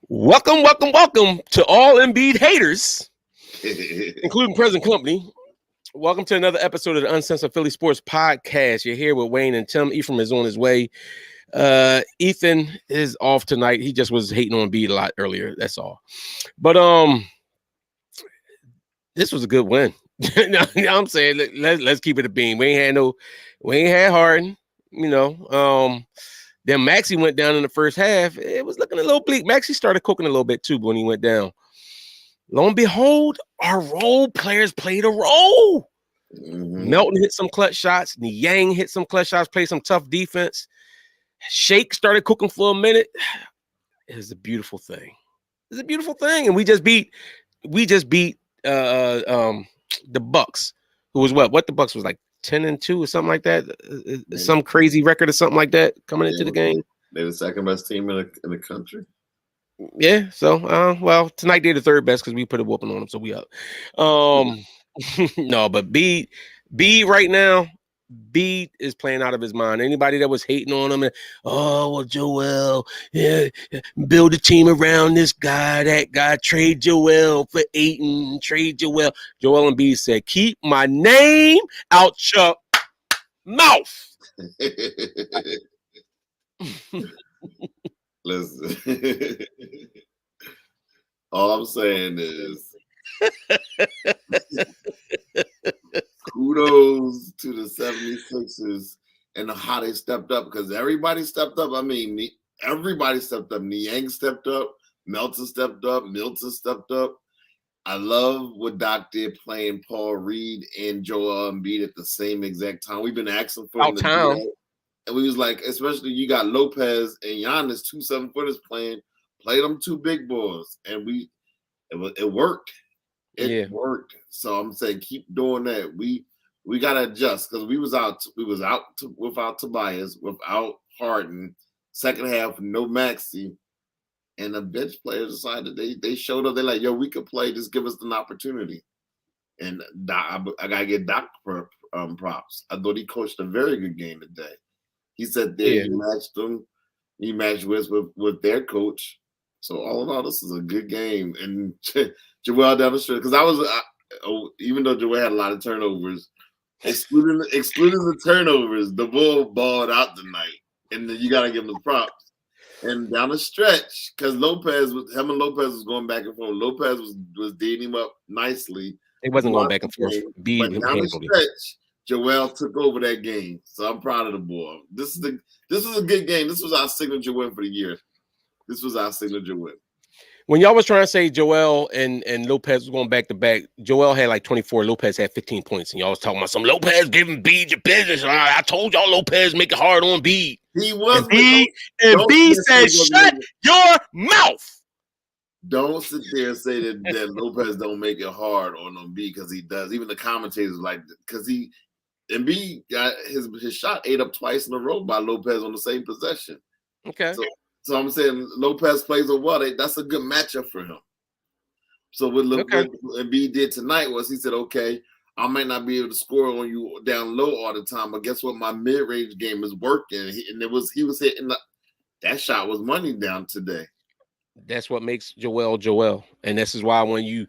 Welcome to all Embiid haters, including present company. Welcome to another episode of the Uncensored Philly Sports Podcast. You're here with Wayne and Tim. Ephraim is on his way. Ethan is off tonight. He just was hating on Embiid a lot earlier. That's all. But this was a good win. I'm saying let's keep it a beam. We ain't had Harden. Then Maxey went down in the first half. It was looking a little bleak. Maxey started cooking a little bit too when he went down. Lo and behold, our role players played a role. Mm-hmm. Melton hit some clutch shots. Niang hit some clutch shots, played some tough defense. Shake started cooking for a minute. It is a beautiful thing. It's a beautiful thing. And we just beat the Bucks, who was what the Bucks was like 10-2 or something like that. Some crazy record or something like that coming into the game. They're the second best team in the country. Yeah. So, well, tonight they're the third best because we put a whooping on them, so we up. No, but B right now, B is playing out of his mind. Anybody that was hating on him, Joel, build a team around this guy, that guy, trade Joel for Ayton, trade Joel. Joel Embiid said, keep my name out your mouth. Listen, all I'm saying is kudos to the 76ers and how they stepped up, because everybody stepped up. I mean, everybody stepped up. Niang stepped up. Melton stepped up. Milton stepped up. I love what Doc did playing Paul Reed and Joel Embiid at the same exact time. We've been asking for him to do that. And we was like, especially you got Lopez and Giannis, 2 7-footers playing, play them 2 big boys. And it worked. It worked. So I'm saying keep doing that. We gotta adjust because we was out without Tobias, without Harden, second half, no Maxey. And the bench players decided they showed up. They're like, yo, we could play, just give us an opportunity. And Doc, I gotta get Doc for props. I thought he coached a very good game today. He said he matched them. He matched with their coach. So all in all, this is a good game. And Joel down the stretch, because even though Joel had a lot of turnovers, excluding the turnovers, the Bull balled out tonight. And then you got to give him the props. And down the stretch, because Lopez was going back and forth. Lopez was dating him up nicely. It wasn't going back and forth. But down the stretch, Joel took over that game, so I'm proud of the boy. This is a good game. This was our signature win for the year. This was our signature win. When y'all was trying to say Joel and Lopez was going back to back, Joel had like 24, Lopez had 15 points, and y'all was talking about some Lopez giving Embiid your business. I told y'all Lopez make it hard on Embiid. He was. Embiid said, "Shut your mouth." Don't sit there and say that Lopez don't make it hard on Embiid, because he does. Even the commentators because Embiid got his shot ate up twice in a row by Lopez on the same possession. Okay. So I'm saying Lopez plays a well. That's a good matchup for him. So what Embiid did tonight was he said, okay, I might not be able to score on you down low all the time, but guess what? My mid-range game is working. He was hitting that shot was money down today. That's what makes Joel. And this is why when you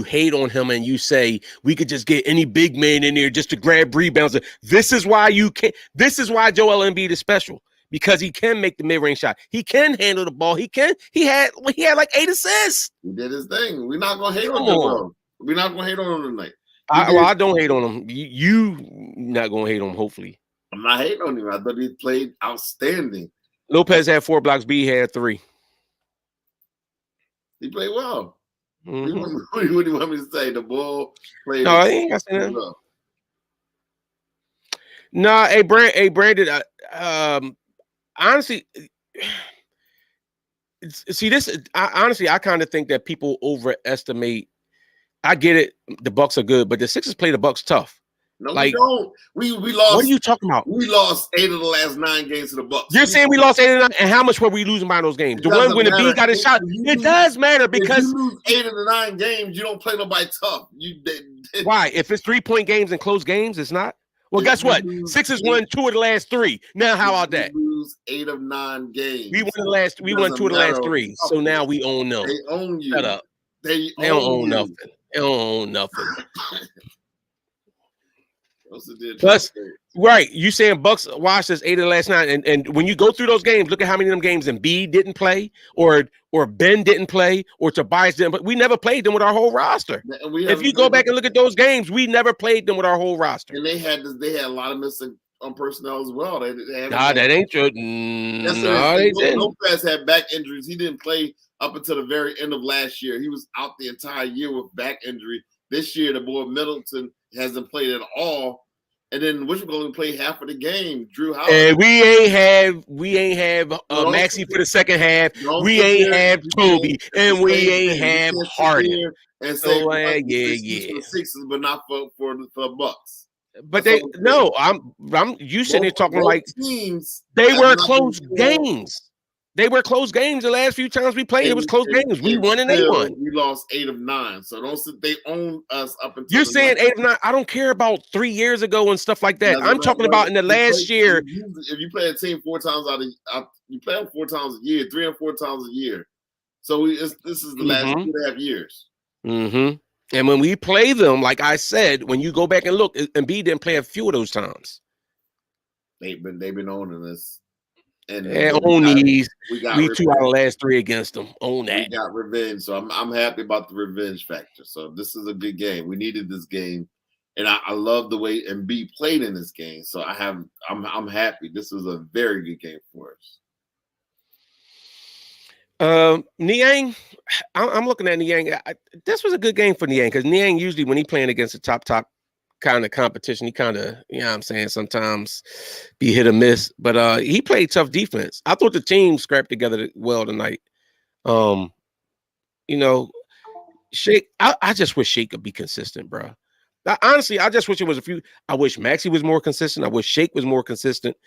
hate on him and you say we could just get any big man in there just to grab rebounds, this is why Joel Embiid is special, because he can make the mid-range shot. He can handle the ball. He had like 8 assists. He did his thing. We're not gonna hate on Joel. We're not gonna hate on him tonight. I don't hate on him. You not gonna hate on him, hopefully. I'm not hating on him. I thought he played outstanding. Lopez had 4 blocks, B had 3. He played well. Mm-hmm. What do you want me to say? The ball played. No, I ain't got to say that. Well. No, Brandon. Honestly, see this. I kind of think that people overestimate. I get it. The Bucks are good, but the Sixers play the Bucks tough. No, we don't. We lost. What are you talking about? We lost 8 of the last 9 games to the Bucks. You're saying we lost 8 of the 9, and how much were we losing by those games? The one when the B got his shot. It does matter, because if you lose 8 of the 9 games, you don't play nobody tough. Why? If it's 3-point games and close games, it's not. Well, guess what? Sixers won 2 of the last 3. Now, how about that? lose 8 of 9 games. We won the last. We won 2 of the last 3. So now we own them. They own you. Shut up. They don't own you. nothing. They don't own nothing. Plus, right? You saying Bucks watched us 8 of the last 9, and when you go through those games, look at how many of them games Embiid didn't play, or Ben didn't play, or Tobias didn't. But we never played them with our whole roster. If you go back and look at those games, we never played them with our whole roster. And they had a lot of missing on personnel as well. That ain't true. No, they didn't. Lopez had back injuries. He didn't play up until the very end of last year. He was out the entire year with back injury. This year, the boy Middleton hasn't played at all. And then we're going to play half of the game. Drew Howard. And we ain't have Maxey for the second half. We ain't have Toby, and we ain't have Harden. And say, yeah. For the Sixers, but not for the Bucks. But you sitting there talking like teams. They were close games. They were close games. The last few times we played, it was close games. We won and they won. We lost 8 of 9. So they own us up until. You're saying 8 of 9. I don't care about 3 years ago and stuff like that. I'm talking about in the last year. If you play a team 4 times you play them 4 times a year, 3 and 4 times a year. So this is the last 2.5 years. Mm-hmm. And when we play them, like I said, when you go back and look, Embiid didn't play a few of those times. They've been owning us. And own these. We 2 out of the last 3 against them. Own that. We got revenge. So I'm happy about the revenge factor. So this is a good game. We needed this game. And I love the way Embiid played in this game. So I'm happy. This was a very good game for us. Niang, I'm looking at Niang. This was a good game for Niang because Niang usually when he playing against a top kind of competition, he kind of, you know what I'm saying, sometimes be hit or miss. But he played tough defense. I thought the team scrapped together well tonight. Shake, I just wish Shake could be consistent, bro. Honestly, I just wish it was a few. I wish Maxey was more consistent. I wish Shake was more consistent.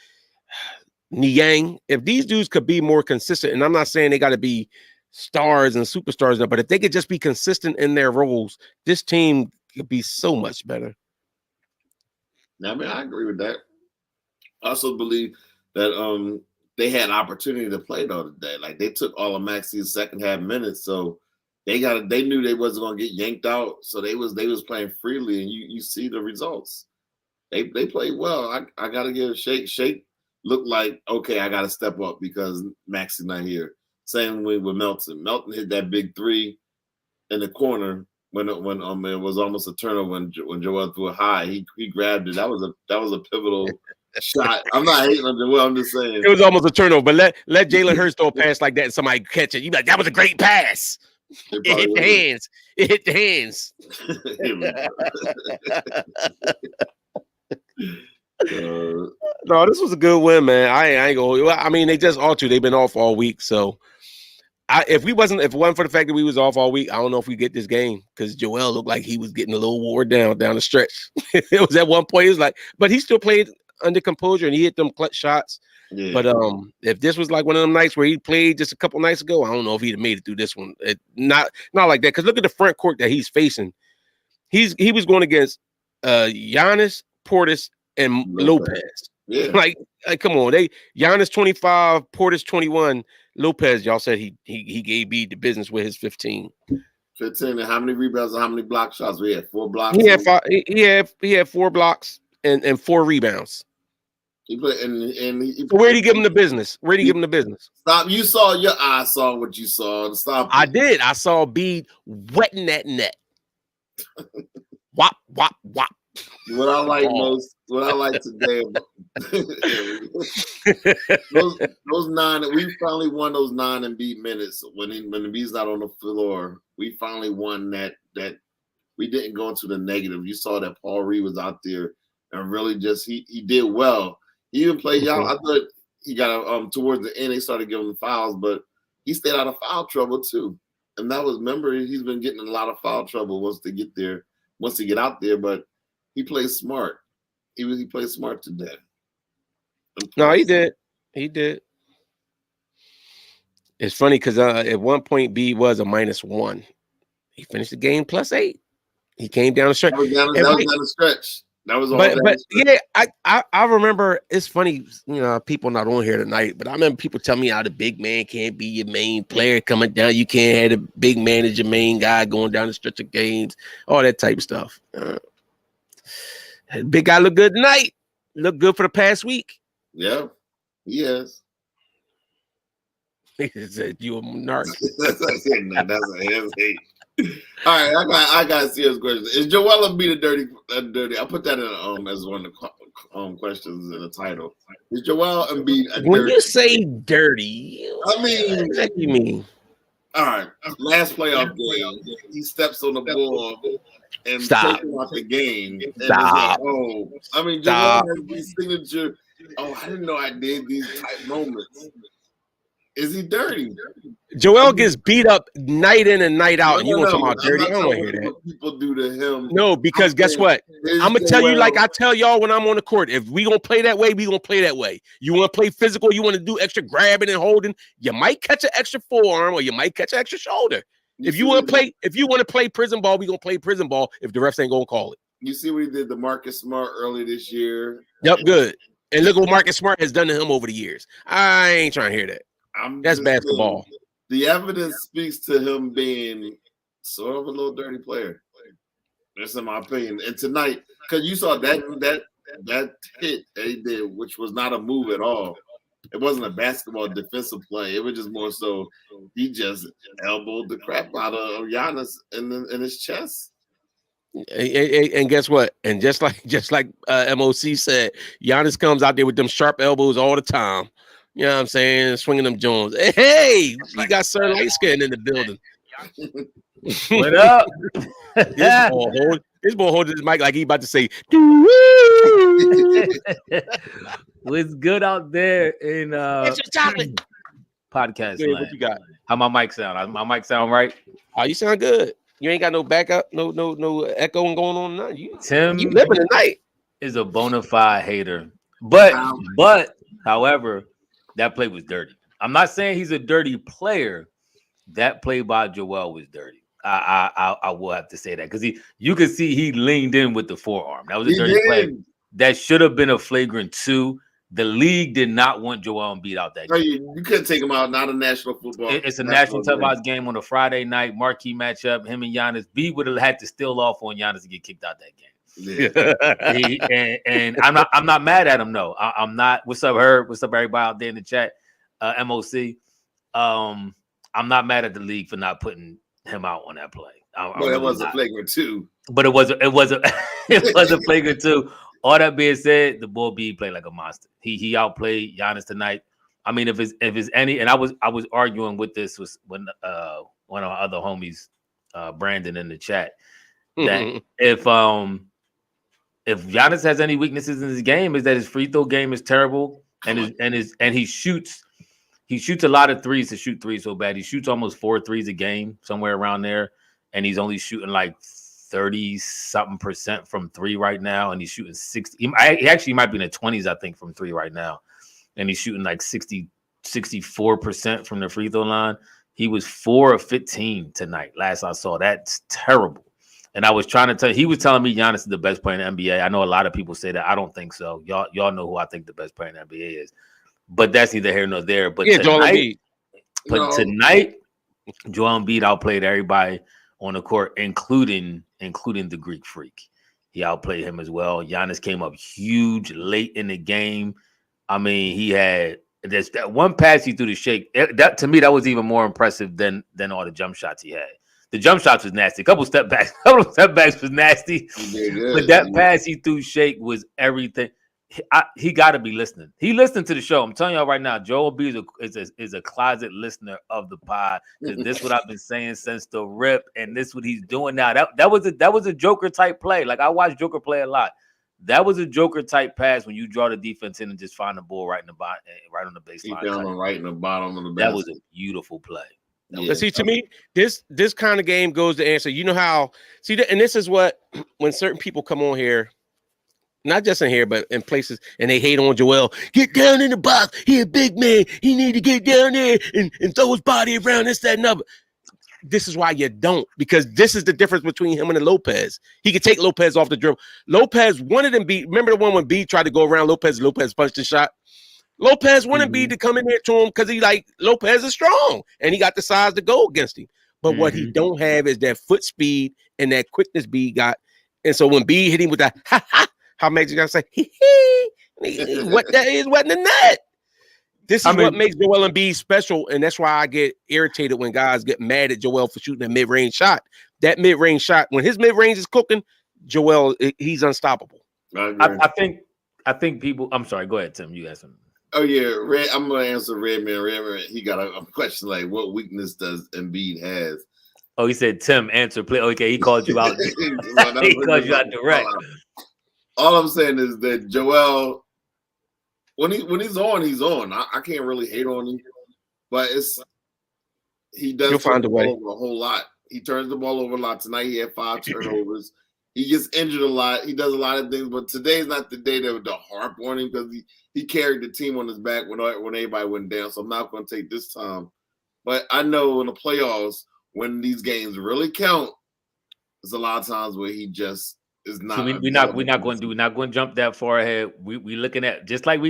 Niang, if these dudes could be more consistent, and I'm not saying they got to be stars and superstars, but if they could just be consistent in their roles, this team could be so much better. I mean, I agree with that. I also believe that they had opportunity to play though today. Like they took all of Maxey's second half minutes, so they knew they wasn't gonna get yanked out, so they was playing freely, and you see the results. They played well. I gotta give a Shake. Shake looked like, okay, I gotta step up because Maxey's not here. Same way with Melton. Melton hit that big 3 in the corner when it was almost a turnover when Joel threw it high. He grabbed it. That was a pivotal shot. I'm not hating on Joel. I'm just saying it was almost a turnover. But let Jalen Hurts throw a pass like that and somebody catch it. You be like, that was a great pass. It hit the hands. It hit the hands. No, this was a good win, man. I ain't gonna. I mean, they just all two. They've been off all week, so. If it wasn't for the fact that we was off all week, I don't know if we get this game because Joel looked like he was getting a little wore down the stretch. It was at one point, it was like, but he still played under composure and he hit them clutch shots. Yeah. But if this was like one of them nights where he played just a couple nights ago, I don't know if he'd have made it through this one. Not like that because look at the front court that he's facing. He was going against Giannis, Portis, and Lopez. Yeah. Like come on, Giannis 25, Portis 21. Lopez, y'all said he gave Embiid the business with his 15. 15, and how many rebounds and how many block shots? We had 4 blocks. He had 4 blocks and 4 rebounds. Where'd he give him the business? Where'd he give him the business? Stop. You saw your eyes saw what you saw. Stop. I did. I saw Embiid wetting that net. Wop, wop, wop. What I like today, those 9. We finally won those 9 Embiid minutes when Embiid's not on the floor. We finally won that. We didn't go into the negative. You saw that Paul Reed was out there and really just he did well. He even played y'all. I thought he got towards the end. They started giving him fouls, but he stayed out of foul trouble too. And that was remember he's been getting in a lot of foul trouble once they get out there, but. He played smart. He played smart today. No, he did. He did. It's funny because at one point B was a -1. He finished the game +8. He came down the stretch. That was down the stretch. That was all. But yeah, I remember. It's funny, people not on here tonight, but I remember people tell me how the big man can't be your main player coming down. You can't have the big man as your main guy going down the stretch of games, all that type of stuff. Big guy look good tonight. Look good for the past week. Yeah, he is. He said you a narc. That's a hate. All right, I got a serious question. Is Joel Embiid a dirty? I put that in as one of the questions in the title. Is Joel Embiid a dirty? When you say dirty, I mean, what do you mean? All right, last playoff game, he steps on the ball and takes him out the game. And Stop. I mean, Joel has these signature. Oh, I didn't know I did these type moments. Is he dirty? Joel gets beat up night in and night out. And you want to talk about dirty? I don't want to hear that. What people do to him. No, because guess what? I'm going to tell you like I tell y'all when I'm on the court. If we going to play that way, we going to play that way. You want to play physical, you want to do extra grabbing and holding, you might catch an extra forearm or you might catch an extra shoulder. If you want to play prison ball, we going to play prison ball if the refs ain't going to call it. You see what he did to Marcus Smart earlier this year? Yep, good. And look what Marcus Smart has done to him over the years. I ain't trying to hear that. That's basketball. The evidence speaks to him being sort of a little dirty player. That's in my opinion. And tonight, because you saw that hit that he did, which was not a move at all. It wasn't a basketball defensive play. It was just more so he just elbowed the crap out of Giannis in his chest. And guess what? And just like MOC said, Giannis comes out there with them sharp elbows all the time. You know what I'm saying? Swinging them Jones. Hey, we got Sir Light Skin in the building. What up? This boy holding his mic like he about to say, what's good out there in chocolate podcast land? What you got? How my mic sound? My mic sound right? Oh, you sound good. You ain't got no backup, no echoing going on. None. Tim, you living tonight is a bona fide hater, but however, that play was dirty. I'm not saying he's a dirty player. That play by Joel was dirty. I will have to say that because you could see he leaned in with the forearm. That was a dirty play. That should have been a flagrant 2. The league did not want Joel Embiid out that game. You couldn't take him out. Not a national football. It's a national televised game on a Friday night, marquee matchup. Him and Giannis. B would have had to steal off on Giannis to get kicked out that game. Yeah. and I'm not mad at him. No, I'm not. What's up, Herb? What's up, everybody out there in the chat? MOC. I'm not mad at the league for not putting him out on that play. It was a flagrant 2. But it was a flagrant 2. All that being said, the boy B played like a monster. He outplayed Giannis tonight. I mean, if it's any, and I was arguing with this was when one of our other homies, Brandon, in the chat, that if Giannis has any weaknesses in his game, is that his free throw game is terrible, and he shoots a lot of threes to shoot threes so bad. He shoots almost 4 threes a game, somewhere around there, and he's only shooting like 30-something% from 3 right now, and he's shooting 60. He actually might be in the 20s, I think, from 3 right now, and he's shooting like 64% from the free throw line. He was 4 of 15 tonight. Last I saw, that's terrible. And I was trying to tell. He was telling me Giannis is the best player in the NBA. I know a lot of people say that. I don't think so. Y'all know who I think the best player in the NBA is, but that's neither here nor there. But yeah, tonight, Joel Embiid outplayed everybody on the court, including the Greek Freak. He outplayed him as well. Giannis came up huge late in the game. I mean, he had that one pass he threw to Shake. That to me, that was even more impressive than all the jump shots he had. The jump shots was nasty. A couple step backs was nasty. But that pass he threw Shake was everything. He got to be listening. He listened to the show. I'm telling y'all right now, Joel B is a closet listener of the pod. This is what I've been saying since the rip, and this is what he's doing now. That was a Joker type play. Like I watch Joker play a lot. That was a Joker type pass when you draw the defense in and just find the ball right in the bottom, right on the baseline. Right in the bottom of the basket. That was a beautiful play. But see, to me, this kind of game goes to answer. You know how and this is what when certain people come on here, not just in here, but in places, and they hate on Joel. Get down in the box. He a big man. He need to get down there and throw his body around this, that, and other. this is why you don't, because this is the difference between him and the Lopez. He could take Lopez off the dribble. Lopez wanted Embiid. Remember the one when B tried to go around Lopez punched the shot? Lopez wanted Embiid to come in there to him because he like Lopez is strong and he got the size to go against him. But what he don't have is that foot speed and that quickness B got. And so when B hit him with that, how Maxey got to say, what that is, what in the net. This is what makes Joel Embiid special, and that's why I get irritated when guys get mad at Joel for shooting a mid-range shot. That mid-range shot, when his mid-range is cooking, Joel, he's unstoppable. I think people. I'm sorry. Go ahead, Tim. You got something. Oh yeah, Red. I'm gonna answer Redman. Redman. He got a question like, "What weakness does Embiid has?" Oh, he said, "Tim, answer, play." Okay, he called you out. He called you out direct. All I'm saying is that Joel. When he's on, he's on. I can't really hate on him, but he does turn the ball over a whole lot. He turns the ball over a lot. Tonight he had 5 turnovers. He gets injured a lot. He does a lot of things, but today's not the day to harp on him because he carried the team on his back when everybody went down. So I'm not going to take this time. But I know in the playoffs, when these games really count, there's a lot of times where he just is not. So we're not going to jump that far ahead. We looking at just like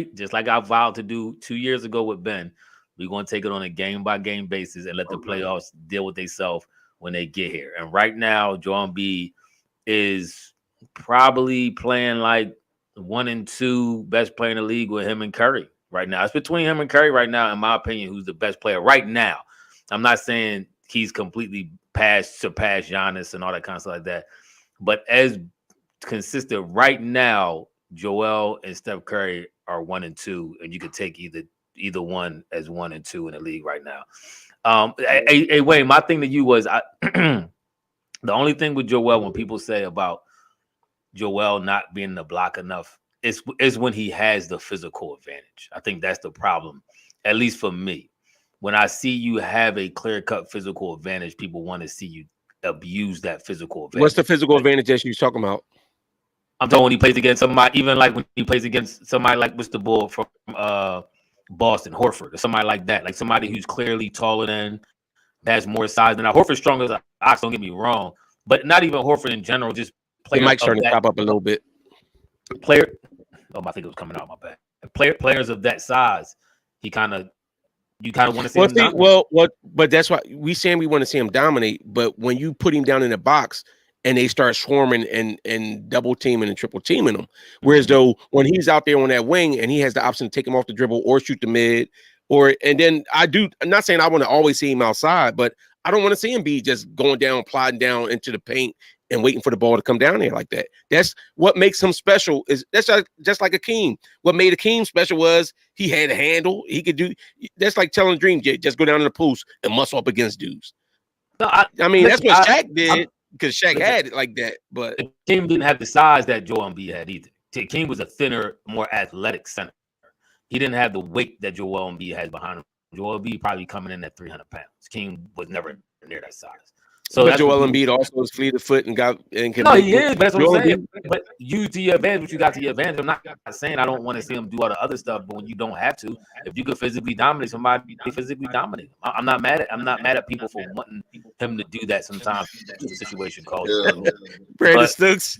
I vowed to do 2 years ago with Ben. We're going to take it on a game by game basis and let the playoffs deal with themselves when they get here. And right now, Joel Embiid is probably playing like 1 and 2 best player in the league with him and Curry right now. It's between him and Curry right now, in my opinion, who's the best player right now. I'm not saying he's completely surpassed Giannis and all that kind of stuff like that. But as consistent right now, Joel and Steph Curry are 1 and 2, and you could take either one as 1 and 2 in the league right now. Hey, Wayne, my thing to you was the only thing with Joel, when people say about Joel not being the block enough, is when he has the physical advantage. I think that's the problem, at least for me. When I see you have a clear-cut physical advantage, people want to see you abuse that physical advantage. What's the physical advantage that you're talking about? I'm talking when he plays against somebody, even like when he plays against somebody like Mr. Bull from Boston, Horford, or somebody like that, like somebody who's clearly taller than, has more size than. Now, Horford's stronger as ox, don't get me wrong, but not even Horford in general. Just players. Mike's starting to pop up a little bit. I think it was coming out my bad. Players of that size, you kind of want to see him dominate. But that's why we saying we want to see him dominate. But when you put him down in the box and they start swarming and double teaming and triple teaming him, whereas though when he's out there on that wing and he has the option to take him off the dribble or shoot the mid, and then I'm not saying I want to always see him outside, but I don't want to see him be just going down, plodding down into the paint and waiting for the ball to come down there like that. That's what makes him special. That's just like Akeem. What made Akeem special was he had a handle. He could do. That's like telling Dream J, just go down in the post and muscle up against dudes. No, that's what Shaq did because Shaq had it like that. But Akeem didn't have the size that Joel Embiid had either. Akeem was a thinner, more athletic center. He didn't have the weight that Joel Embiid has behind him. Joel Embiid probably coming in at 300 pounds. Akeem was never near that size. So but Joel Embiid also is fleet of foot and got and can. No, he is. But that's what I'm saying. But use to your advantage what you got to your advantage. I'm not saying I don't want to see him do all the other stuff, but when you don't have to, if you could physically dominate somebody, physically dominate. I'm not mad at people for wanting him to do that sometimes. The situation calls. Brandon Stooks.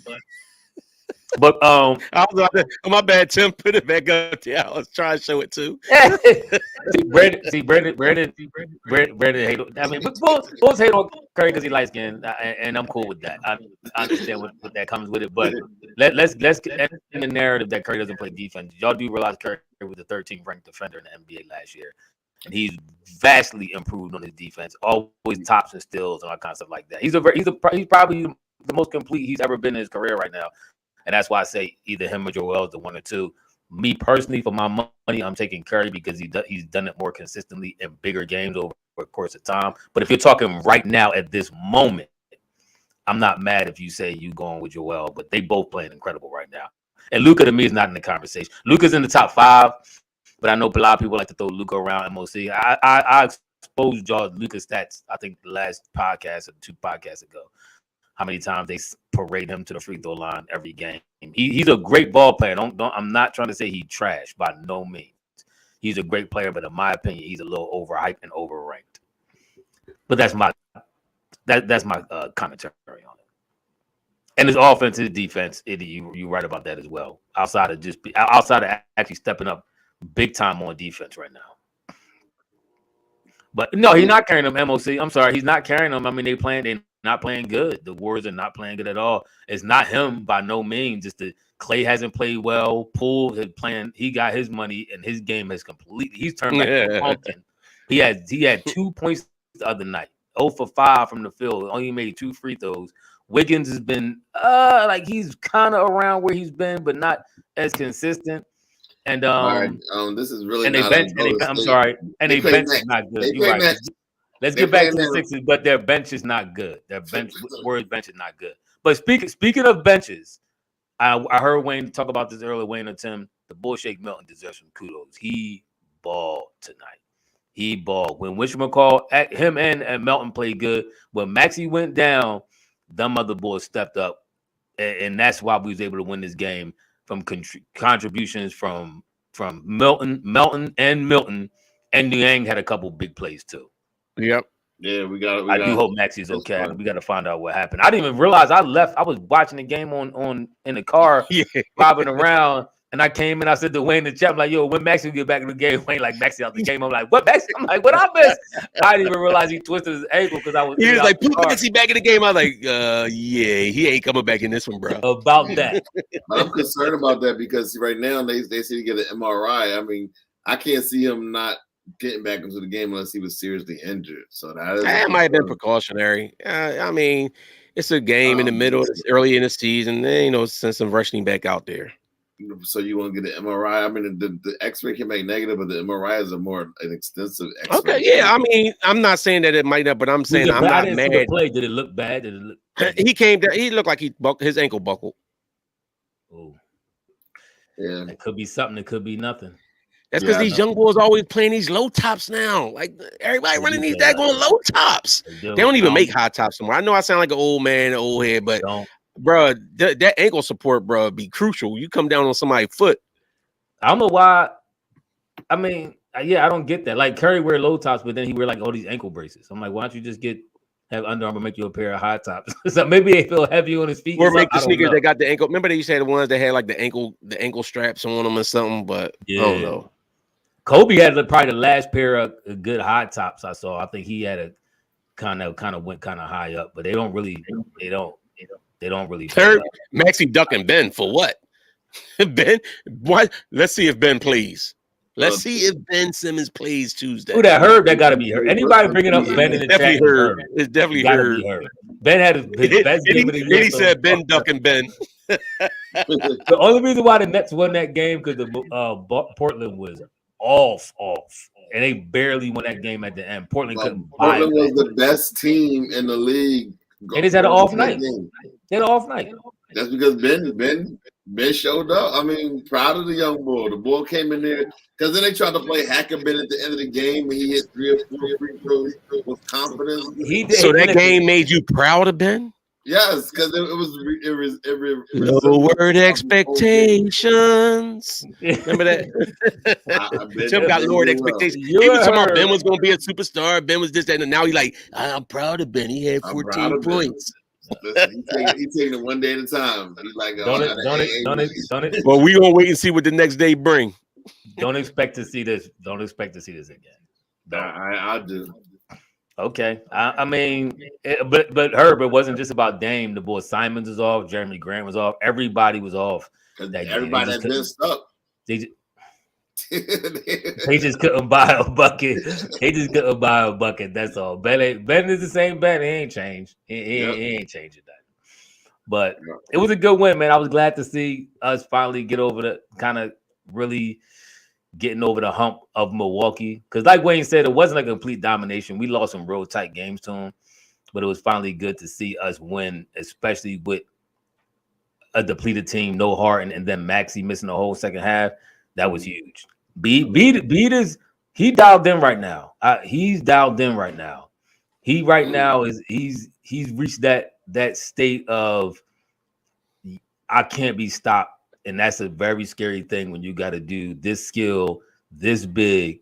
But I was like, my bad, Tim. Put it back up there. I was trying to show it too. Brandon hate. I mean, both hate on Curry because he light skinned, and I'm cool with that. I understand what that comes with it. But let's get in the narrative that Curry doesn't play defense. Y'all do realize Curry was the 13th ranked defender in the NBA last year, and he's vastly improved on his defense. Always tops and steals and all kinds of stuff like that. He's probably the most complete he's ever been in his career right now. And that's why I say either him or Joel is the 1 or 2. Me personally, for my money, I'm taking Curry because he's done it more consistently in bigger games over the course of time. But if you're talking right now at this moment, I'm not mad if you say you going with Joel, but they both playing incredible right now. And Luka to me is not in the conversation. Luka's in the top 5, but I know a lot of people like to throw Luka around MOC. I exposed y'all Luka's stats, I think the last podcast or 2 podcasts ago. How many times they parade him to the free throw line every game. He's a great ball player. I'm not trying to say he's trash by no means. He's a great player, but in my opinion, he's a little overhyped and overranked. But that's my That's my commentary on it. And his offense, his defense, you're right about that as well. Outside of actually stepping up big time on defense right now. But no, he's not carrying them. MOC. I'm sorry, he's not carrying them. I mean, they're not playing good. The Warriors are not playing good at all. It's not him by no means. Just the Clay hasn't played well. Poole is playing. He got his money, and his game has completely. He's turned back to a pumpkin. He had 2 points the other night. 0 for 5 from the field. Only made 2 free throws. Wiggins has been like he's kind of around where he's been, but not as consistent. And this is really. And they bench. I'm sorry. And they bench is not good. You're right. Let's get back to the Sixers, but their bench is not good. Their bench, Warriors bench is not good. But speaking of benches, I heard Wayne talk about this earlier. Wayne and Tim, the bullshit Milton deserves some kudos. He balled tonight. He balled. When whatchamacall, him and Melton played good. When Maxey went down, them other boys stepped up, and that's why we was able to win this game from contributions from Melton, and Niang had a couple big plays too. Yep. Yeah, I do hope Maxey's okay. We got to find out what happened. I didn't even realize I left. I was watching the game in the car, driving around, and I came and I said to Wayne in the chat, I'm like, yo, when Maxey get back in the game? Wayne like, Maxey out the game. I'm like, what, Maxey? I'm like, what I missed? I didn't even realize he twisted his ankle because I was. He was like, put Maxey back in the game. I was like, yeah, he ain't coming back in this one, bro. About that. I'm concerned about that because right now they say to get an MRI. I mean, I can't see him not getting back into the game unless he was seriously injured. So that might have been precautionary. I mean, it's a game in the middle, it's early in the season. Since I'm rushing back out there. So you want to get an MRI? I mean, the X-ray can make negative, but the MRI is an extensive X-ray. Okay, yeah. I mean, I'm not saying that it might not, but I'm saying I'm not mad. Play. Did it look bad? Did it look bad? He came down. He looked like his ankle buckled. Oh, yeah. It could be something. It could be nothing. That's because these young boys always playing these low tops now. Like everybody running these daggone low tops. They don't even make high tops anymore. I know I sound like an old man, an old head, but bro, that ankle support, bro, be crucial. You come down on somebody's foot. I don't know why. I mean, yeah, I don't get that. Like Curry wear low tops, but then he wear like all these ankle braces. I'm like, why don't you just have Under Armour make you a pair of high tops? So maybe they feel heavy on his feet. Or make the sneakers that got the ankle. Remember they used to have the ones that had like the ankle straps on them or something. But I don't know. Kobe had probably the last pair of good high tops I saw. I think he had a kind of went kind of high up, but they don't really. Maxey ducking Ben for what? Ben, what? Let's see if Ben plays. Let's see if Ben Simmons plays Tuesday. Who that Herb? That got to be Herb. Anybody bringing up Ben in the chat? It's definitely Herb. Ben had his best game of the year. He said Ben ducking Ben. The only reason why the Nets won that game because the Portland was off, and they barely won that game at the end. Portland couldn't. Portland was the best team in the league. They just had an off night. They had an off night. That's because Ben showed up. I mean, proud of the young boy. The boy came in there because then they tried to play hack-a-bit at the end of the game, and he hit 3 or 4 free throws with confidence. So that game made you proud of Ben? Yes, because it was lowered expectations. Remember that? Tim got lowered expectations. He was talking about Ben was going to be a superstar. Ben was this, that, and now he's like, I'm proud of Ben. He had 14 points. Listen, he's taking it one day at a time. He's like, don't it. Well, we gonna wait and see what the next day bring. Don't expect to see this. Don't expect to see this again. I do. Okay, I mean, but Herb, it wasn't just about Dame. The boy Simons was off. Jeremy Grant was off. Everybody was off. Everybody had been stuck. They just couldn't buy a bucket. They just couldn't buy a bucket. That's all. Ben is the same Ben. He ain't changed. He ain't changing that. But it was a good win, man. I was glad to see us finally get over the kind of really getting over the hump of Milwaukee. Because like Wayne said, it wasn't a complete domination. We lost some real tight games to them. But it was finally good to see us win, especially with a depleted team, no Harden, and then Maxey missing the whole second half. That was huge. Embiid is he dialed in right now. He's dialed in right now. He right now he's reached that state of I can't be stopped, and that's a very scary thing when you got to do this skill this big,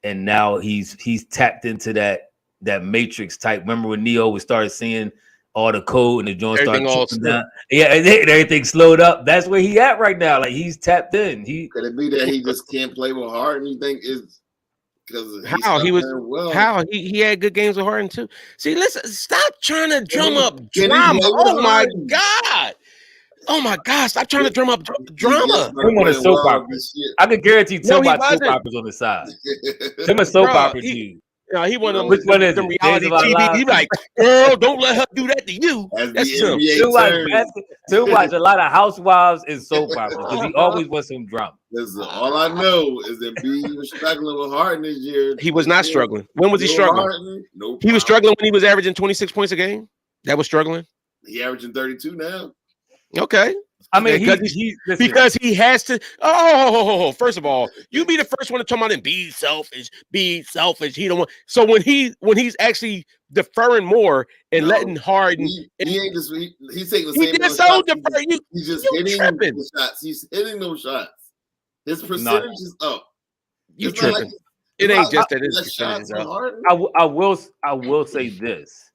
and now he's tapped into that that Matrix type. Remember when Neo would start seeing all the code and the joint started tripping down? Yeah, and everything slowed up. That's where he at right now. Like he's tapped in. Could it be that he just can't play with Harden? You think is because he had good games with Harden too. See, listen, stop trying to drum up drama. Oh my God. Oh my God! Stop trying to drum up drama. Tim on a soap opera. I can guarantee Tim watch soap operas on the side. Tim a soap opera dude. No, he one of them. Which one is the it? reality TV. He like, girl, don't let her do that to you. That's Tim. Tim watch a lot of housewives and soap operas because he always wants some drama. Listen, all I know is that B was struggling with Harden this year. He was not struggling. When was he struggling? He was struggling when he was averaging 26 points a game. That was struggling. He averaging 32 now. Okay. I mean, because he has to. Oh, first of all, you be the first one to talk about him. Be selfish. He don't want. So when he's actually deferring more and letting Harden, he ain't just he's taking the he same. He did so defer. He's just hitting the shots. He's hitting those shots. His percentage is up. You tripping? It ain't just that his percentage is up. I will say this.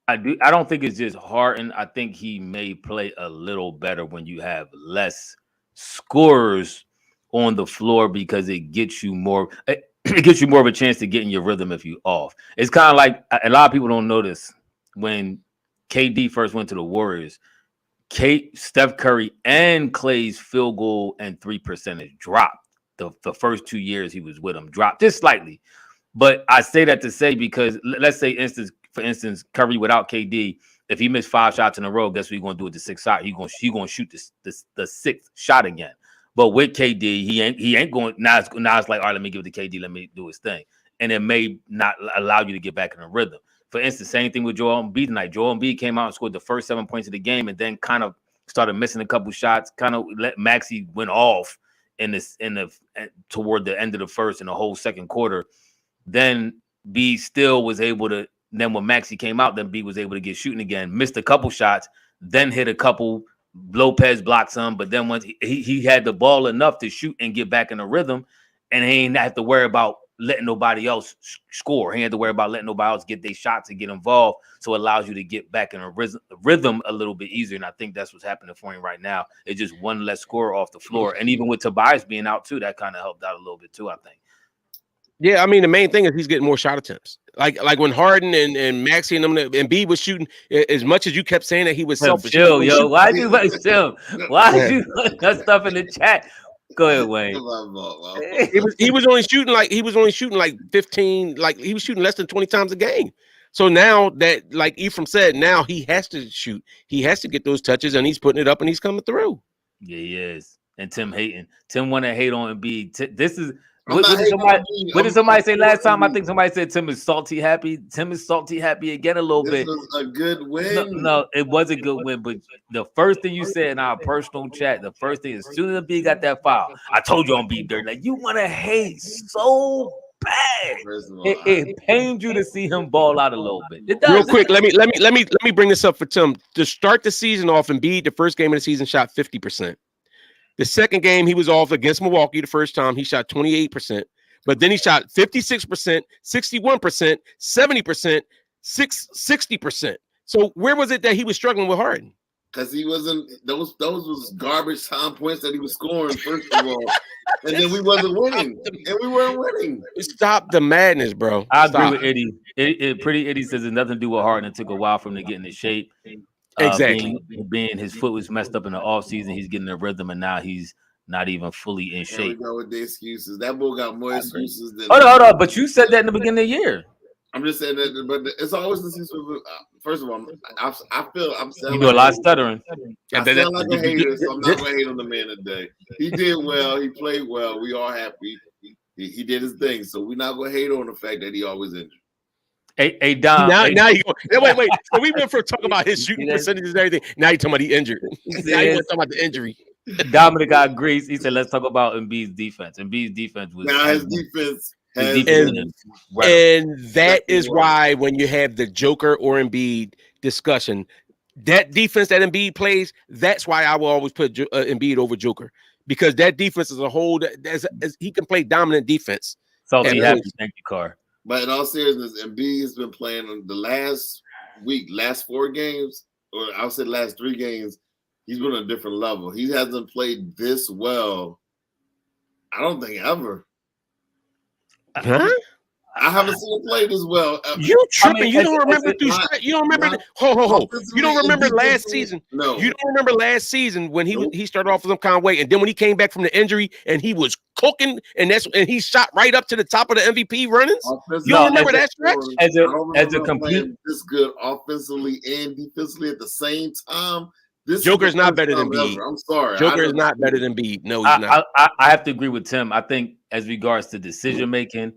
I don't think it's just Harden. I think he may play a little better when you have less scorers on the floor because it gets you more. It gives you more of a chance to get in your rhythm if you off. It's kind of like a lot of people don't notice when KD first went to the Warriors. Steph Curry and Klay's field goal and 3 percentage dropped. The first 2 years he was with him dropped just slightly. But I say that to say because let's say for instance, Curry without KD, if he missed 5 shots in a row, guess what he's gonna do with the 6th shot? He's gonna shoot the 6th shot again. But with KD, he ain't going. Now it's like, all right, let me give it to KD, let me do his thing, and it may not allow you to get back in the rhythm. For instance, same thing with Joel Embiid tonight. Joel Embiid came out and scored the first 7 points of the game, and then kind of started missing a couple shots. Kind of let Maxey went off toward the end of the first and the whole second quarter. Then B still was able to. Then when Maxey came out, then B was able to get shooting again, missed a couple shots, then hit a couple. Lopez blocked some, but then once he had the ball enough to shoot and get back in the rhythm, and he ain't have to worry about letting nobody else score. He had to worry about letting nobody else get their shots and get involved. So it allows you to get back in a rhythm a little bit easier. And I think that's what's happening for him right now. It's just one less scorer off the floor. And even with Tobias being out too, that kind of helped out a little bit too, I think. Yeah, I mean, the main thing is he's getting more shot attempts. Like when Harden and Maxey and them and B was shooting, as much as you kept saying that he was selfish. Chill, yo. Why you chill? Why you put that stuff in the chat? Go ahead, Wayne. He was only shooting like 15, like he was shooting less than 20 times a game. So now that, like Ephraim said, now he has to shoot. He has to get those touches, and he's putting it up, and he's coming through. Yeah, he is. And Tim hating. Tim want to hate on Embiid. This is. What did somebody say last time? I think somebody said Tim is salty happy. Tim is salty happy again a little bit. This was a good win. No, it was a good win. But the first thing you said in our personal chat, the first thing, as soon as Embiid got that foul, I told you on Embiid dirty. Like, you want to hate so bad. It pained you to see him ball out a little bit. It does. Real quick, let me bring this up for Tim. To start the season off, Embiid, the first game of the season, shot 50%. The second game, he was off against Milwaukee the first time. He shot 28%. But then he shot 56%, 61%, 70%, 60%. So where was it that he was struggling with Harden? Because he wasn't, those was garbage time points that he was scoring, first of all. And then we wasn't winning. And we weren't winning. Stop the madness, bro. I agree with Eddie. Pretty Eddie says it's nothing to do with Harden. It took a while for him to get into shape. Exactly. Being his foot was messed up in the offseason, he's getting a rhythm, and now he's not even fully in shape. Here we go with the excuses. That boy got more excuses than. Hold on. But you said that in the beginning of the year. I'm just saying that, but it's always the excuse. First of all, I feel I'm saying you do a lot of stuttering. I sound like a hater, so I'm not gonna hate on the man today. He did well. He played well. We all happy. He did his thing, so we're not gonna hate on the fact that he always injured. Hey, Dom. Now you go. Wait. So we went from talking about his shooting percentages and everything. Now you're talking about he injured. Now you want to talk about the injury. Dominic agrees. He said, "Let's talk about Embiid's defense." Embiid's defense was now his defense. And that is why when you have the Joker or Embiid discussion, that defense that Embiid plays, that's why I will always put Embiid over Joker, because that defense as a whole, he can play dominant defense. Salty happy. Thank you, Carr. But in all seriousness, Embiid has been playing the last 4 games, or I would say the last 3 games. He's been on a different level. He hasn't played this well, I don't think, ever. Huh? I haven't seen him play this well. You tripping? You don't remember you don't remember? You don't remember last season? No. You don't remember last season when he started off with some kind of weight, and then when he came back from the injury and he was cooking, and he shot right up to the top of the MVP runnings. You don't remember that stretch? As a complete this good offensively and defensively at the same time. Joker's not better than Embiid. I'm sorry. Joker is not better than Embiid. No, he's not. I have to agree with Tim. I think as regards to decision making,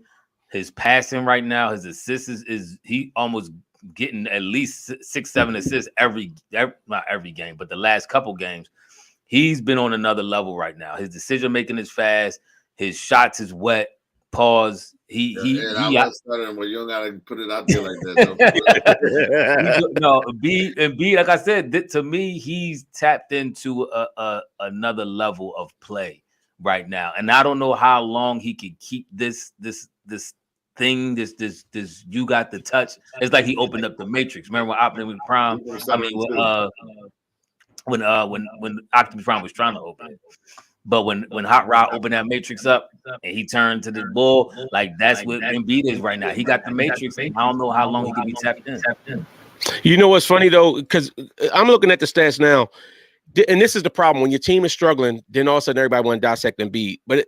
his passing right now, his assists is he almost getting at least 6-7 assists not every game, but the last couple games, he's been on another level right now. His decision making is fast. His shots is wet. Pause. Well, you don't gotta put it out there like that. No, Embiid, like I said, to me, he's tapped into another level of play right now, and I don't know how long he can keep this thing. This you got the touch. It's like he opened up the Matrix. Remember when Optimus Prime? I mean, when Optimus Prime was trying to open it. But when Hot Rod opened that Matrix up and he turned to the bull, like that's what Embiid is right now. He got the Matrix. I don't know how long he can be tapped in. You know what's funny though, because I'm looking at the stats now, and this is the problem when your team is struggling. Then all of a sudden everybody want to dissect Embiid, but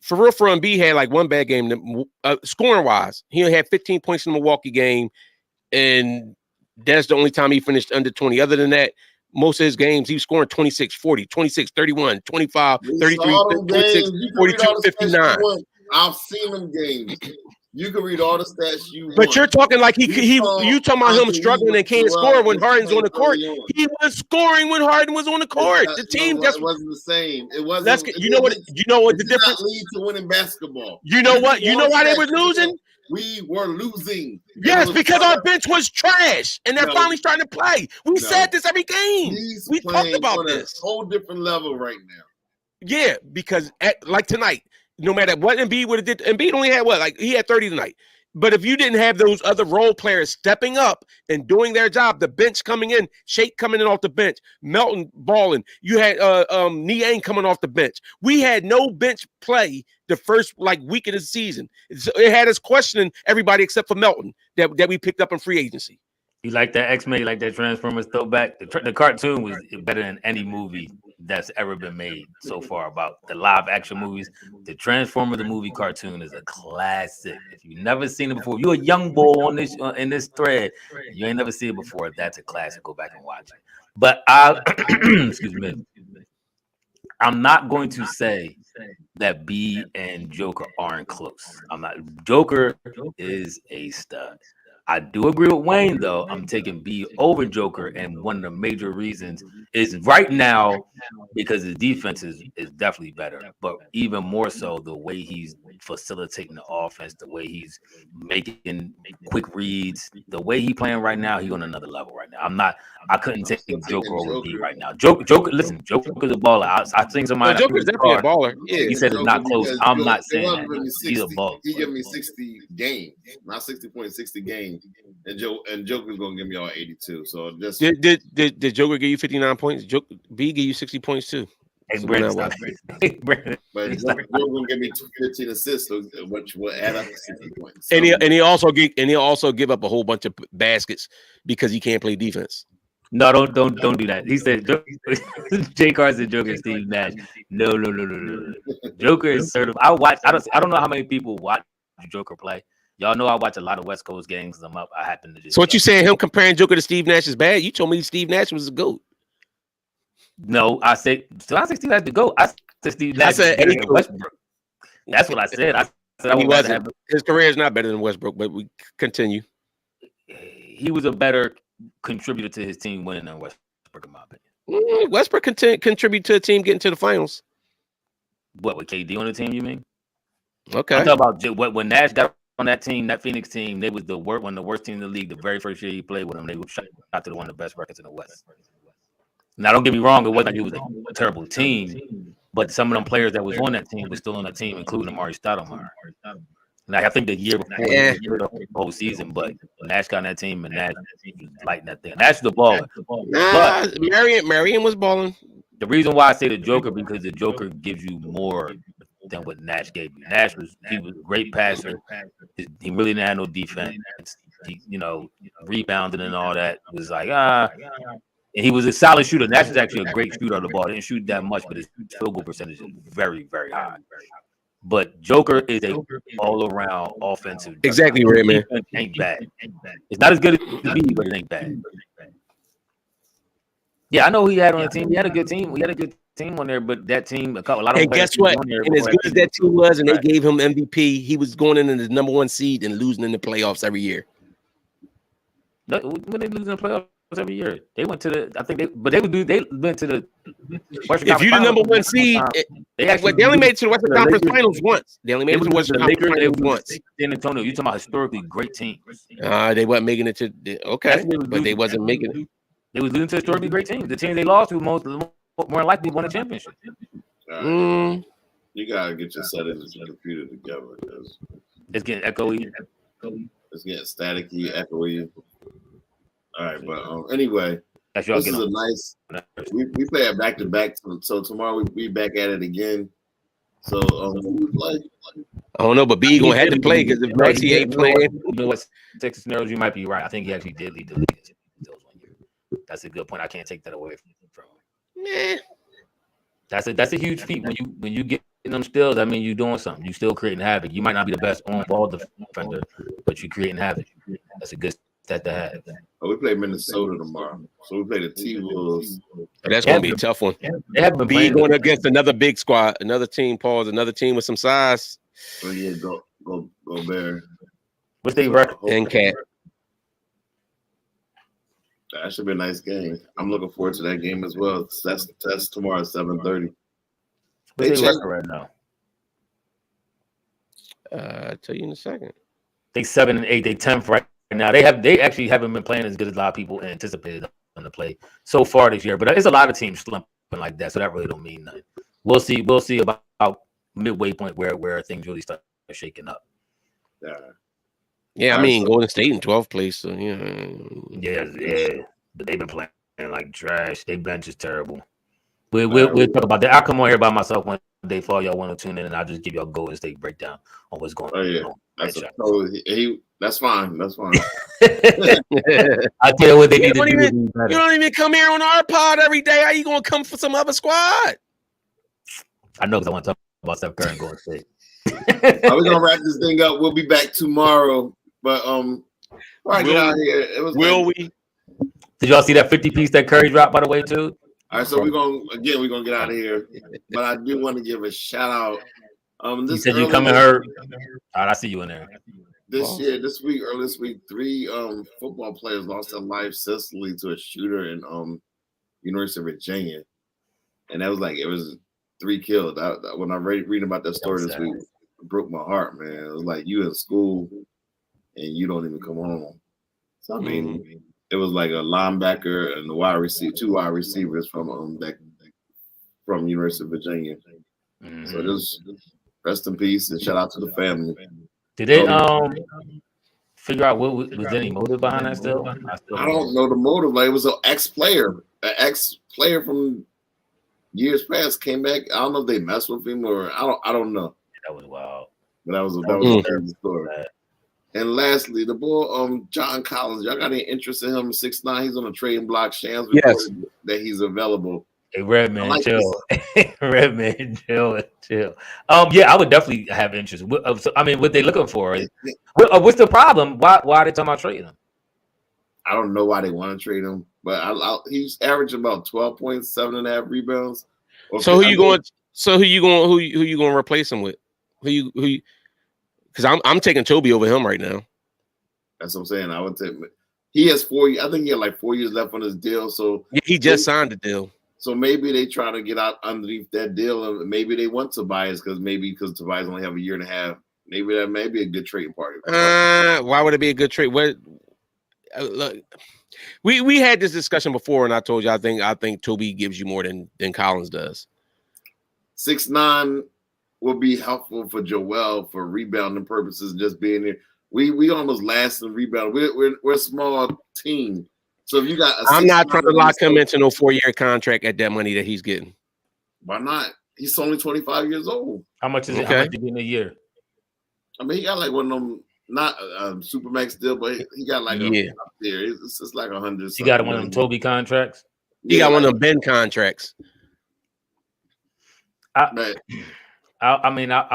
for real, Embiid had like one bad game, scoring wise. He only had 15 points in the Milwaukee game, and that's the only time he finished under 20. Other than that, most of his games, he was scoring 26, 40, 26, 31, 25, 33, 26, 42, 59. I've seen them games. You can read all the stats you want. But you're talking like you talking about him struggling and can't score when Harden's on the court. He was scoring when Harden was on the court. The team just wasn't the same. It wasn't. You know what the difference lead to winning basketball. You know what? You know why they were losing? We were losing. Yes, because our bench was trash, and they're finally starting to play. We said this every game. We talked about this. Whole different level right now. Yeah, because like tonight, no matter what Embiid would have did, Embiid only had he had 30 tonight. But if you didn't have those other role players stepping up and doing their job, the bench coming in, Shake coming in off the bench, Melton balling, you had Niang coming off the bench. We had no bench play the first week of the season. It had us questioning everybody except for Melton that we picked up in free agency. You like that X-Men, you like that Transformers throwback? The cartoon was better than any movie that's ever been made so far about the live action movies. The Transformer, the movie cartoon, is a classic. If you've never seen it before, you're a young boy on this in this thread, you ain't never seen it before, that's a classic. Go back and watch it. But excuse me, I'm not going to say that B and Joker aren't close. I'm not. Joker is a stud. I do agree with Wayne, though. I'm taking B over Joker, and one of the major reasons is right now because his defense is definitely better, but even more so the way he's facilitating the offense, the way he's making quick reads, the way he's playing right now, he's on another level right now. I couldn't take Joker over B right now. Joker, listen, Joker's a baller. I think somebody. Joker's definitely a baller. Yeah, he said it's not close. I'm not saying that. He's a baller. He gave me 60 games, not 60 points, 60 games. And Joker's gonna give me all 82. So just did Joker give you 59 points? B give you 60 points too. Hey, Brandon, but Joker's gonna give me 15 assists, which will add up to 60 points. So. And he'll also give up a whole bunch of baskets because he can't play defense. No, don't do that. He said Jay Carson, Joker, Steve Nash. No. Joker is certified. I don't know how many people watch Joker play. Y'all know I watch a lot of West Coast games. I'm up. I happen to just. So what you saying? Him comparing Joker to Steve Nash is bad? You told me Steve Nash was a GOAT. No, I said Steve Nash the GOAT. I said Steve Nash. I said Westbrook. That's what I said. I said he wasn't. His career is not better than Westbrook, but we continue. He was a better contributor to his team winning than Westbrook, in my opinion. Westbrook contribute to a team getting to the finals. What, with KD on the team? You mean? Okay. I'm talking about when Nash got on that team, that Phoenix team, they was one of the worst teams in the league. The very first year he played with them, they were shot to one of the best records in the West. Now, don't get me wrong, it wasn't like it was a terrible team, but some of them players that was on that team was still on the team, including Amari Stoudemire. Like, I think the year before, the whole season, but Nash got on that team, and Nash was lighting that thing. Nash the baller. Nah, Marion was balling. The reason why I say the Joker, because the Joker gives you more than what Nash gave you. He was a great passer. He really didn't have no defense. He, rebounding and all that was like, and he was a solid shooter. Nash is actually a great shooter of the ball. Didn't shoot that much, but his field goal percentage is very, very high. But Joker is a all-around offensive. Exactly right, man. Ain't bad. It's not as good as it be, but it ain't bad. Yeah, I know he had on the team. He had a good team. We had a good team on there, but that team, a lot of. Hey, guess what? And as good as that team was, and they gave him MVP, he was going in as the #1 seed and losing in the playoffs every year. When they lose in the playoffs every year, they went to the. I think they went to the. If you're the #1 seed, they only made it to the Western Conference Finals once. They only made it to the Western Conference Finals once. San Antonio, you talking about historically great teams? They weren't making it to. Okay, but they wasn't making it. They was losing to historically great teams. The teams they lost to more likely won a championship. You gotta get your settings and computer together because it's getting echoey. It's getting staticky, echoey. All right, but anyway, this is a nice. We play it back to back, so tomorrow we back at it again. So I don't know, but B gonna have to play because if Maxey ain't playing, you know what? Texas Scenarios, you might be right. I think he actually did lead the league. That's a good point. I can't take that away from him. That's a huge feat when you get in them steals. I mean, you're doing something. You're still creating havoc. You might not be the best on-ball defender, but you're creating havoc. That's a good stat to have. We play Minnesota tomorrow, so we play the T-Wolves. That's gonna be a tough one. They haven't been going against another big squad, another team. Another team with some size. Oh yeah, go Bear. What's their record? And Cat. That should be a nice game. I'm looking forward to that game as well. That's tomorrow at 7:30. What's their record right now? I'll tell you in a second. They 7-8. They 10th right now. They actually haven't been playing as good as a lot of people anticipated them to play so far this year. But there's a lot of teams slumping like that, so that really don't mean nothing. We'll see about midway point where things really start shaking up. Yeah, I mean, Golden State in 12th place. So yeah. But they've been playing like trash. Their bench is terrible. We'll talk about that. I'll come on here by myself one day for all y'all want to tune in, and I'll just give y'all a Golden State breakdown on what's going on. Oh yeah, that's fine. That's fine. I tell you what they need to do. You don't even come here on our pod every day. How you gonna come for some other squad? I know because I want to talk about Steph Curry and Golden State. We're gonna wrap this thing up. We'll be back tomorrow. But before I get out of here, we? Did y'all see that 50-piece that Curry dropped, by the way, too? All right, so we're gonna get out of here. But I do want to give a shout out. You said you coming hurt. All right, I see you in there. Earlier this week, 3 football players lost their life senselessly to a shooter in University of Virginia, and that was it was 3 killed. When I reading about that story this week, it broke my heart, man. It was like you in school and you don't even come home. So I mean, it was like a linebacker and the 2 wide receivers from University of Virginia. So just rest in peace and shout out to the family. Did they figure out what was any motive behind that still? I don't know the motive. Like, it was an ex-player from years past came back. I don't know if they messed with him or I don't know. That was wild. But that was a crazy story. And lastly, the boy John Collins. Y'all got any interest in him? 6'9". He's on a trading block. Shams reported that he's available. Hey, Redman, chill. Redman, chill. Yeah, I would definitely have interest. I mean, what they looking for? What's the problem? Why are they talking about trading him? I don't know why they want to trade him, but he's averaging about 12.7.5 rebounds. So who you going to replace him with? Because I'm taking Toby over him right now. That's what I'm saying. I would take. He has 4 years. I think he had like 4 years left on his deal. So he just signed the deal. So maybe they try to get out underneath that deal, and maybe they want Tobias because Tobias only have 1.5 years. Maybe that may be a good trading party. Why would it be a good trade? Look, we had this discussion before, and I told you I think Toby gives you more than Collins does. 6'9", will be helpful for Joel for rebounding purposes, just being there. We almost last in rebound. We're a small team. So if you got I'm not trying to lock him into no 4-year contract at that money that he's getting. Why not? He's only 25 years old. How much is it? How much you getting a year? I mean, he got like one of them, not Supermax deal, but he got like a up there. It's just like 100. He got one of them Toby contracts. He got one of them Ben contracts. I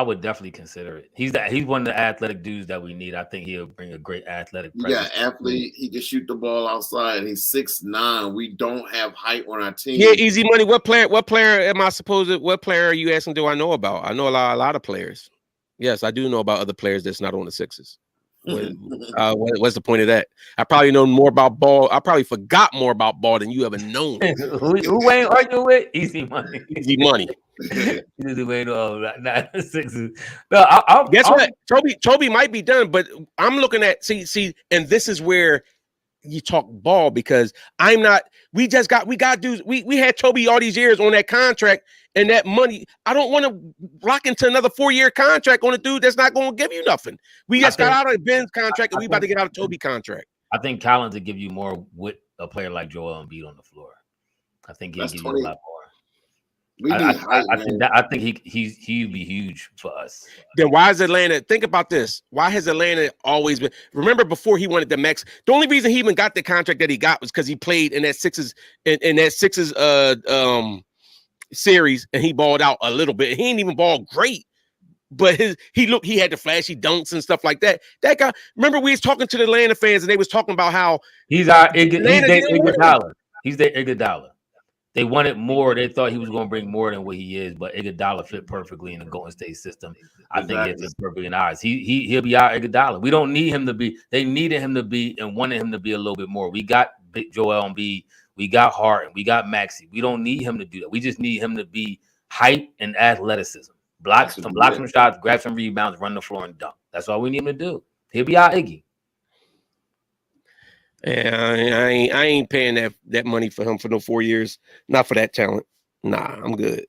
would definitely consider it. He's one of the athletic dudes that we need. I think he'll bring a great athletic presence. Yeah, athlete. He can shoot the ball outside, and he's 6'9". We don't have height on our team. Yeah, easy money. What player am I supposed to? What player are you asking? Do I know about? I know a lot of players. Yes, I do know about other players that's not on the Sixers. What's the point of that? I probably know more about ball. I probably forgot more about ball than you ever known. Who ain't arguing with? Easy money. Easy money. Sixers. Guess what? Toby might be done, but I'm looking at see, and this is where you talk ball because I'm not. We got dudes. We had Toby all these years on that contract and that money. I don't want to lock into another 4-year contract on a dude that's not going to give you nothing. We just got out of Ben's contract and we about to get out of Toby contract. I think Collins would give you more with a player like Joel Embiid on the floor. I think he'll give you a lot more. I think he'd be huge for us. Then why is Atlanta? Think about this. Why has Atlanta always been? Remember before he wanted the max. The only reason he even got the contract that he got was because he played in that Sixers series and he balled out a little bit. He ain't even balled great, but he had the flashy dunks and stuff like that. That guy. Remember we was talking to the Atlanta fans and they was talking about how he's their Iguodala. He's their Iguodala. They wanted more. They thought he was going to bring more than what he is, but Iguodala fit perfectly in the Golden State system. I think it fit perfectly in ours. He'll be our Iguodala. We don't need him to be. They needed him to be and wanted him to be a little bit more. We got Big Joel Embiid. We got Harden. We got Maxey. We don't need him to do that. We just need him to be height and athleticism. Block some shots, grab some rebounds, run the floor, and dunk. That's all we need him to do. He'll be our Iggy. Yeah, I ain't paying that money for him for no 4 years. Not for that talent. Nah, I'm good.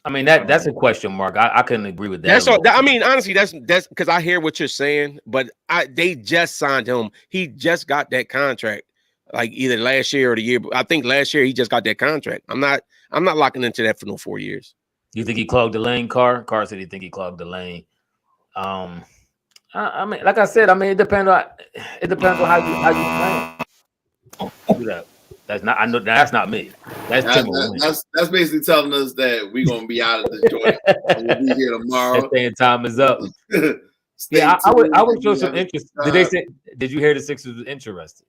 I mean that's a question mark. I couldn't agree with that. That's all. I mean, honestly, that's because I hear what you're saying, but they just signed him. He just got that contract, like either last year or the year. I think last year he just got that contract. I'm not locking into that for no 4 years. You think he clogged the lane, Carr? Carr said he think he clogged the lane. I mean, like I said, it depends on how you play. That's not. I know that's not me. That's basically telling us that we're gonna be out of this joint. We'll be here tomorrow. Saying time is up. Yeah, I would show some interest. Did you hear the Sixers was interested?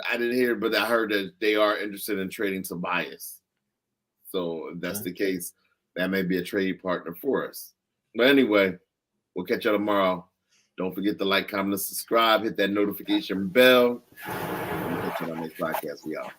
I didn't hear, but I heard that they are interested in trading Tobias. So if that's the case, that may be a trade partner for us. But anyway. We'll catch you tomorrow. Don't forget to like, comment, and subscribe. Hit that notification bell. We'll catch you on the next podcast. We out.